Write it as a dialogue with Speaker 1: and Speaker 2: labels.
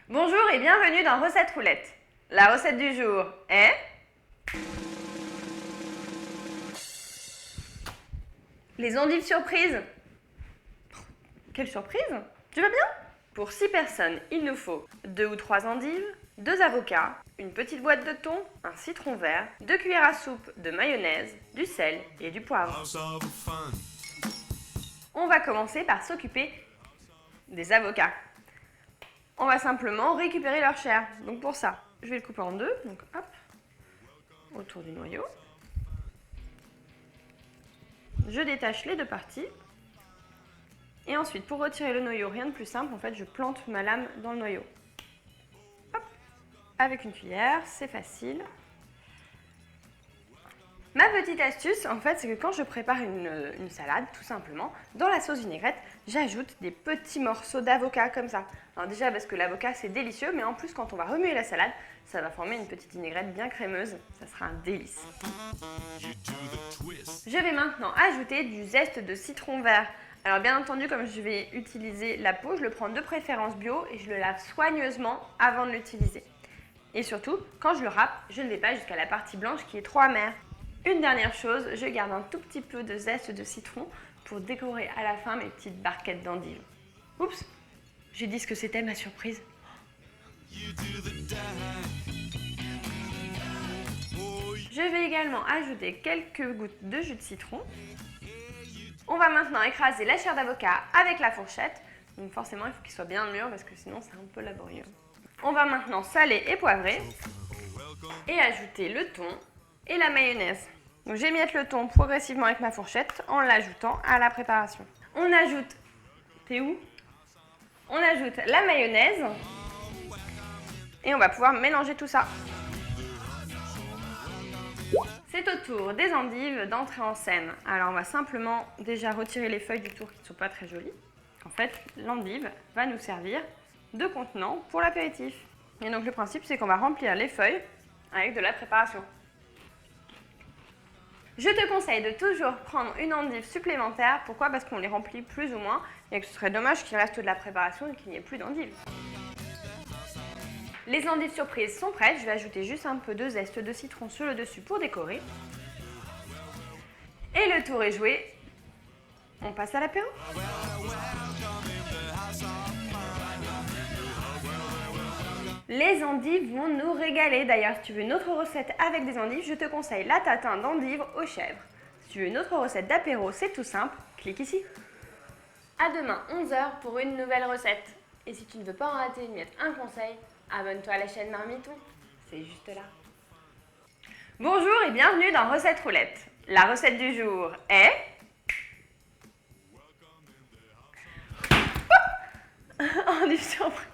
Speaker 1: Bonjour et bienvenue dans Recette Roulette. La recette du jour est... les endives surprises. Quelle surprise! Tu vas bien? Pour 6 personnes, il nous faut 2 ou 3 endives, 2 avocats, une petite boîte de thon, un citron vert, 2 cuillères à soupe de mayonnaise, du sel et du poivre. On va commencer par s'occuper des avocats. On va simplement récupérer leur chair. Donc pour ça, je vais le couper en deux. Donc hop, autour du noyau. Je détache les deux parties. Et ensuite, pour retirer le noyau, rien de plus simple, en fait, je plante ma lame dans le noyau. Hop, avec une cuillère, c'est facile. Ma petite astuce, en fait, c'est que quand je prépare une salade, tout simplement, dans la sauce vinaigrette, j'ajoute des petits morceaux d'avocat comme ça. Alors déjà parce que l'avocat c'est délicieux, mais en plus quand on va remuer la salade, ça va former une petite vinaigrette bien crémeuse. Ça sera un délice. Je vais maintenant ajouter du zeste de citron vert. Alors bien entendu, comme je vais utiliser la peau, je le prends de préférence bio et je le lave soigneusement avant de l'utiliser. Et surtout, quand je le râpe, je ne vais pas jusqu'à la partie blanche qui est trop amère. Une dernière chose, je garde un tout petit peu de zeste de citron pour décorer à la fin mes petites barquettes d'endives. Oups, j'ai dit ce que c'était ma surprise. Je vais également ajouter quelques gouttes de jus de citron. On va maintenant écraser la chair d'avocat avec la fourchette. Donc forcément, il faut qu'il soit bien mûr parce que sinon c'est un peu laborieux. On va maintenant saler et poivrer et ajouter le thon et la mayonnaise. Donc j'émiette le thon progressivement avec ma fourchette en l'ajoutant à la préparation. On ajoute... T'es où? On ajoute la mayonnaise et on va pouvoir mélanger tout ça. C'est au tour des endives d'entrer en scène. Alors on va simplement déjà retirer les feuilles du tour qui ne sont pas très jolies. En fait, l'endive va nous servir de contenant pour l'apéritif. Et donc le principe c'est qu'on va remplir les feuilles avec de la préparation. Je te conseille de toujours prendre une endive supplémentaire. Pourquoi? Parce qu'on les remplit plus ou moins et que ce serait dommage qu'il reste de la préparation et qu'il n'y ait plus d'endives. Les endives surprises sont prêtes. Je vais ajouter juste un peu de zeste de citron sur le dessus pour décorer. Et le tour est joué. On passe à l'apéro. Les endives vont nous régaler. D'ailleurs, si tu veux une autre recette avec des endives, je te conseille la tatin d'endives aux chèvres. Si tu veux une autre recette d'apéro, c'est tout simple, clique ici. À demain, 11 h pour une nouvelle recette. Et si tu ne veux pas en rater une miette, un conseil, abonne-toi à la chaîne Marmiton. C'est juste là. Bonjour et bienvenue dans Recette Roulette. La recette du jour est... endive surprise.